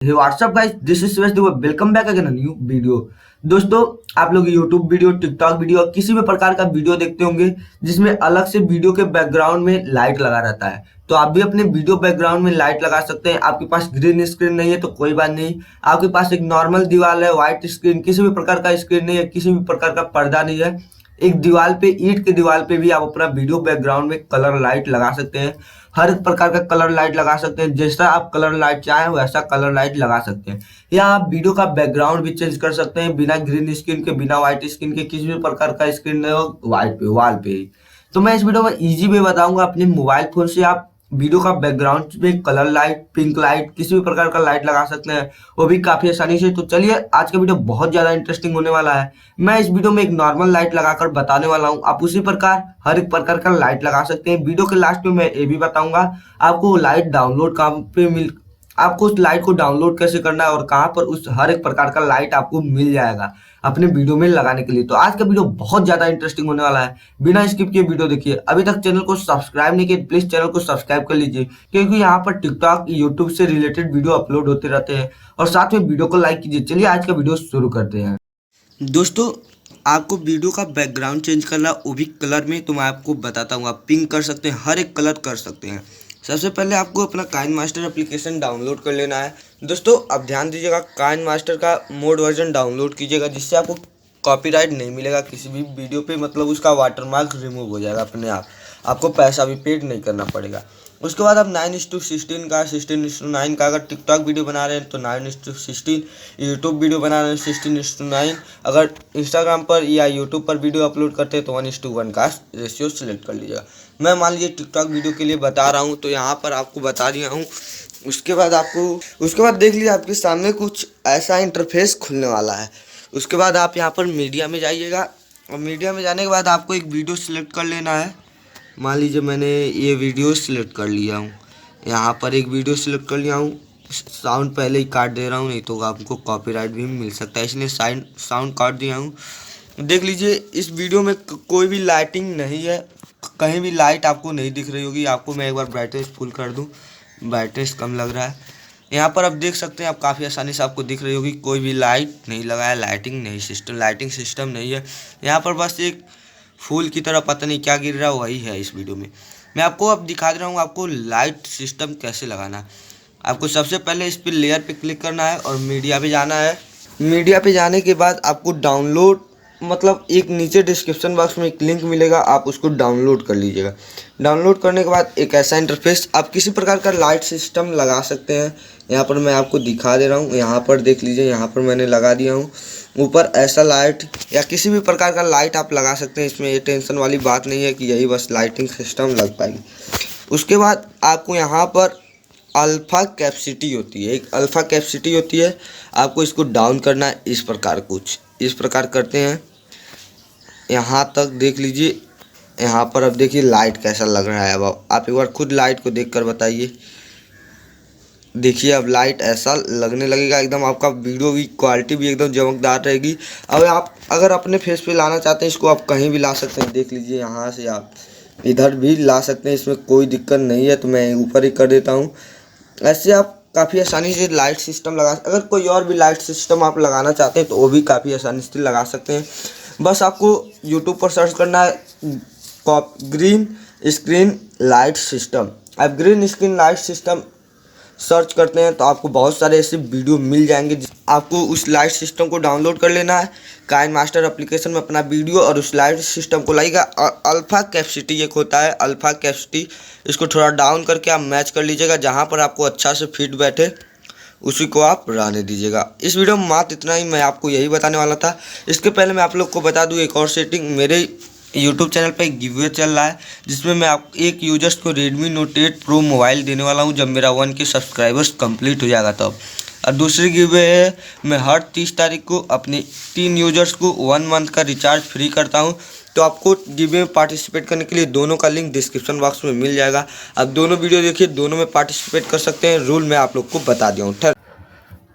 Hey what's up guys, this is Shivesh. Welcome back again new video. दोस्तों, आप लोग YouTube video, TikTok video, किसी भी प्रकार का वीडियो देखते होंगे जिसमें अलग से वीडियो के बैकग्राउंड में लाइट लगा रहता है। तो आप भी अपने वीडियो बैकग्राउंड में लाइट लगा सकते हैं। आपके पास ग्रीन स्क्रीन नहीं है तो कोई बात नहीं, आपके पास एक नॉर्मल दीवार है, व्हाइट स्क्रीन, किसी भी प्रकार का स्क्रीन नहीं है, किसी भी प्रकार का पर्दा नहीं है, एक दीवार पे, ईंट के दीवार पे भी आप अपना वीडियो बैकग्राउंड में कलर लाइट लगा सकते हैं। हर एक प्रकार का कलर लाइट लगा सकते हैं, जैसा आप कलर लाइट चाहें वैसा कलर लाइट लगा सकते हैं। या आप वीडियो का बैकग्राउंड भी चेंज कर सकते हैं बिना ग्रीन स्क्रीन के, बिना व्हाइट स्क्रीन के, किसी भी प्रकार का स्क्रीन नहीं हो, व्हाइट पे, वॉल पे ही। तो मैं इस वीडियो में इजी वे बताऊंगा, अपने मोबाइल फोन से आप वीडियो का बैकग्राउंड में कलर लाइट, पिंक लाइट, किसी भी प्रकार का लाइट लगा सकते हैं, वो भी काफी आसानी से। तो चलिए, आज का वीडियो बहुत ज्यादा इंटरेस्टिंग होने वाला है। मैं इस वीडियो में एक नॉर्मल लाइट लगाकर बताने वाला हूं, आप उसी प्रकार हर एक प्रकार का लाइट लगा सकते हैं। वीडियो के लास्ट में मैं ये भी बताऊंगा आपको लाइट डाउनलोड कहाँ पे मिल, आपको उस लाइट को डाउनलोड कैसे करना है और कहाँ पर उस हर एक प्रकार का लाइट आपको मिल जाएगा अपने वीडियो में लगाने के लिए। तो आज का वीडियो बहुत ज्यादा इंटरेस्टिंग होने वाला है, बिना स्किप किए वीडियो देखिए। अभी तक चैनल को सब्सक्राइब नहीं किए, प्लीज चैनल को सब्सक्राइब कर लीजिए, क्योंकि यहाँ पर टिकटॉक, यूट्यूब से रिलेटेड वीडियो अपलोड होते रहते हैं। और साथ में वीडियो को लाइक कीजिए। चलिए, आज का वीडियो शुरू करते हैं। दोस्तों, आपको वीडियो का बैकग्राउंड चेंज करना, वो भी कलर में, तो मैं आपको बताता हूँ। आप पिंक कर सकते हैं, हर एक कलर कर सकते हैं। सबसे पहले आपको अपना काइन मास्टर एप्लीकेशन डाउनलोड कर लेना है। दोस्तों, आप ध्यान दीजिएगा, काइन मास्टर का मोड वर्जन डाउनलोड कीजिएगा, जिससे आपको कॉपीराइट नहीं मिलेगा किसी भी वीडियो पे, मतलब उसका वाटरमार्क रिमूव हो जाएगा अपने आप, आपको पैसा भी पेड नहीं करना पड़ेगा। उसके बाद आप 9:16 का, 16:9 का, अगर टिकटॉक वीडियो बना रहे हैं तो 9:16, यूट्यूब वीडियो बना रहे हैं 16:9, अगर इंस्टाग्राम पर या यूट्यूब पर वीडियो अपलोड करते हैं तो 1:1 का रेशियो सिलेक्ट कर लीजिएगा। मैं मान लीजिए टिकटॉक वीडियो के लिए बता रहा हूँ, तो यहाँ पर आपको बता दिया हूँ। उसके बाद देख लीजिए, आपके सामने कुछ ऐसा इंटरफेस खुलने वाला है। उसके बाद आप यहाँ पर मीडिया में जाइएगा, और मीडिया में जाने के बाद आपको एक वीडियो सिलेक्ट कर लेना है। मान लीजिए मैंने ये वीडियो सिलेक्ट कर लिया हूँ, यहाँ पर एक वीडियो सिलेक्ट कर लिया हूँ। साउंड पहले ही काट दे रहा हूँ, नहीं तो आपको कॉपीराइट भी मिल सकता है, इसलिए साउंड काट दिया हूँ। देख लीजिए, इस वीडियो में कोई भी लाइटिंग नहीं है, कहीं भी लाइट आपको नहीं दिख रही होगी। आपको मैं एक बार ब्राइटनेस फुल कर दूँ, ब्राइटनेस कम लग रहा है। यहाँ पर आप देख सकते हैं, आप काफ़ी आसानी से आपको दिख रही होगी, कोई भी लाइट नहीं लगा है, लाइटिंग सिस्टम नहीं है। यहाँ पर बस एक फूल की तरह पता नहीं क्या गिर रहा है, वही है इस वीडियो में। मैं आपको अब दिखा दे रहा हूँ आपको लाइट सिस्टम कैसे लगाना है। आपको सबसे पहले इस पर लेयर पे क्लिक करना है और मीडिया पे जाना है। मीडिया पे जाने के बाद आपको डाउनलोड, मतलब एक नीचे डिस्क्रिप्शन बॉक्स में एक लिंक मिलेगा, आप उसको डाउनलोड कर लीजिएगा। डाउनलोड करने के बाद एक ऐसा इंटरफेस, आप किसी प्रकार का लाइट सिस्टम लगा सकते हैं। यहाँ पर मैं आपको दिखा दे रहा हूँ, यहाँ पर देख लीजिए, यहाँ पर मैंने लगा दिया हूँ। ऊपर ऐसा लाइट या किसी भी प्रकार का लाइट आप लगा सकते हैं, इसमें ये टेंशन वाली बात नहीं है कि यही बस लाइटिंग सिस्टम लग पाएगी। उसके बाद आपको यहाँ पर अल्फ़ा कैपेसिटी होती है, एक अल्फ़ा कैपेसिटी होती है, आपको इसको डाउन करना है। इस प्रकार कुछ इस प्रकार करते हैं, यहाँ तक देख लीजिए। यहाँ पर अब देखिए लाइट कैसा लग रहा है। अब आप एक बार खुद लाइट को देखकर बताइए। देखिए, अब लाइट ऐसा लगने लगेगा, एकदम आपका वीडियो की क्वालिटी भी एकदम चमकदार रहेगी। अब आप अगर अपने फेस पे लाना चाहते हैं, इसको आप कहीं भी ला सकते हैं। देख लीजिए, यहाँ से आप इधर भी ला सकते हैं, इसमें कोई दिक्कत नहीं है। तो मैं ऊपर ही कर देता हूँ। ऐसे आप काफ़ी आसानी से लाइट सिस्टम लगा, अगर कोई और भी लाइट सिस्टम आप लगाना चाहते हैं तो वो भी काफ़ी आसानी से लगा सकते हैं। बस आपको यूट्यूब पर सर्च करना है ग्रीन स्क्रीन लाइट सिस्टम। आप green screen light system search करते हैं तो आपको बहुत सारे ऐसे वीडियो मिल जाएंगे। आपको उस लाइट सिस्टम को डाउनलोड कर लेना है, काइन मास्टर एप्लीकेशन में अपना वीडियो और उस लाइट सिस्टम को लाइएगा। और अल्फ़ा कैपेसिटी एक होता है, अल्फ़ा कैपेसिटी, इसको थोड़ा डाउन करके आप मैच कर लीजिएगा, जहाँ पर आपको अच्छा से फिट बैठे उसी को आप रहने दीजिएगा। इस वीडियो में मात्र इतना ही मैं आपको यही बताने वाला था। इसके पहले मैं आप लोग को बता दूं एक और सेटिंग, मेरे यूट्यूब चैनल पे एक गिव अवे चल रहा है, जिसमें मैं आप एक यूजर्स को Redmi Note 8 Pro मोबाइल देने वाला हूं, जब मेरा 1K सब्सक्राइबर्स कंप्लीट हो जाएगा तब। और दूसरी गिव अवे है, मैं हर 30 तारीख को अपने 3 यूजर्स को 1 मंथ का रिचार्ज फ्री करता हूं। तो आपको गिव अवे में पार्टिसिपेट करने के लिए दोनों का लिंक डिस्क्रिप्शन बॉक्स में मिल जाएगा। आप दोनों वीडियो देखिए, दोनों में पार्टिसिपेट कर सकते हैं। रूल मैं आप लोग को बता दिया हूँ।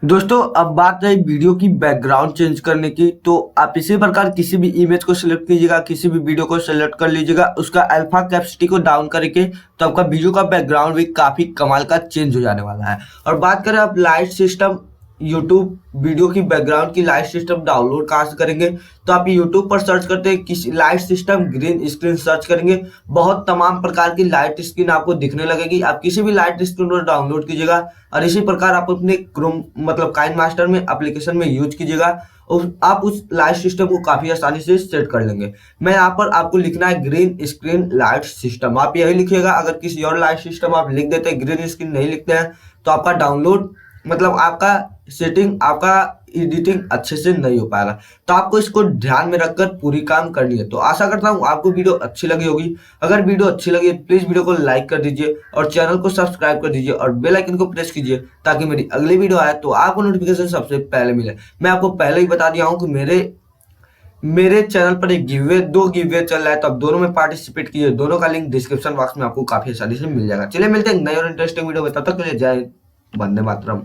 दोस्तों अब बात रही वीडियो की बैकग्राउंड चेंज करने की, तो आप इसी प्रकार किसी भी इमेज को सिलेक्ट कीजिएगा, किसी भी वीडियो को सिलेक्ट कर लीजिएगा, उसका अल्फा कैपेसिटी को डाउन करके, तो आपका वीडियो का बैकग्राउंड भी काफी कमाल का चेंज हो जाने वाला है। और बात करें आप लाइट सिस्टम, यूट्यूब वीडियो की बैकग्राउंड की लाइट सिस्टम डाउनलोड कहाँ से करेंगे, तो आप यूट्यूब पर सर्च करते हैं किसी light system green screen search करेंगे, बहुत तमाम प्रकार की लाइट स्क्रीन आपको दिखने लगेगी। आप किसी भी लाइट स्क्रीन को डाउनलोड कीजिएगा और इसी प्रकार आप अपने क्रोम मतलब काइन मास्टर में एप्लीकेशन में यूज कीजिएगा और आप उस लाइट सिस्टम को काफी आसानी से सेट कर लेंगे। मैं यहाँ पर आपको लिखना है ग्रीन स्क्रीन लाइट सिस्टम, आप यही लिखिएगा। अगर किसी और लाइट सिस्टम आप लिख देते हैं, ग्रीन स्क्रीन नहीं लिखते हैं, तो आपका डाउनलोड मतलब आपका सेटिंग, आपका एडिटिंग अच्छे से नहीं हो पाएगा। तो आपको इसको ध्यान में रखकर पूरी काम करनी है। तो आशा करता हूँ आपको वीडियो अच्छी लगी होगी। अगर वीडियो अच्छी लगी प्लीज वीडियो को लाइक कर दीजिए और चैनल को सब्सक्राइब कर दीजिए और बेल आइकन को प्रेस कीजिए ताकि मेरी अगली वीडियो आए तो आपको नोटिफिकेशन सबसे पहले मिले। मैं आपको पहले ही बता दिया हूँ कि मेरे चैनल पर एक गिववे, 2 गिववे चल रहा है, तो आप दोनों में पार्टिसिपेट कीजिए। दोनों का लिंक डिस्क्रिप्शन बॉक्स में आपको काफी आसानी से मिल जाएगा। चलिए मिलते हैं नई और इंटरेस्टिंग वीडियो में, तब तक के लिए जय हिंद, वंदे मातरम।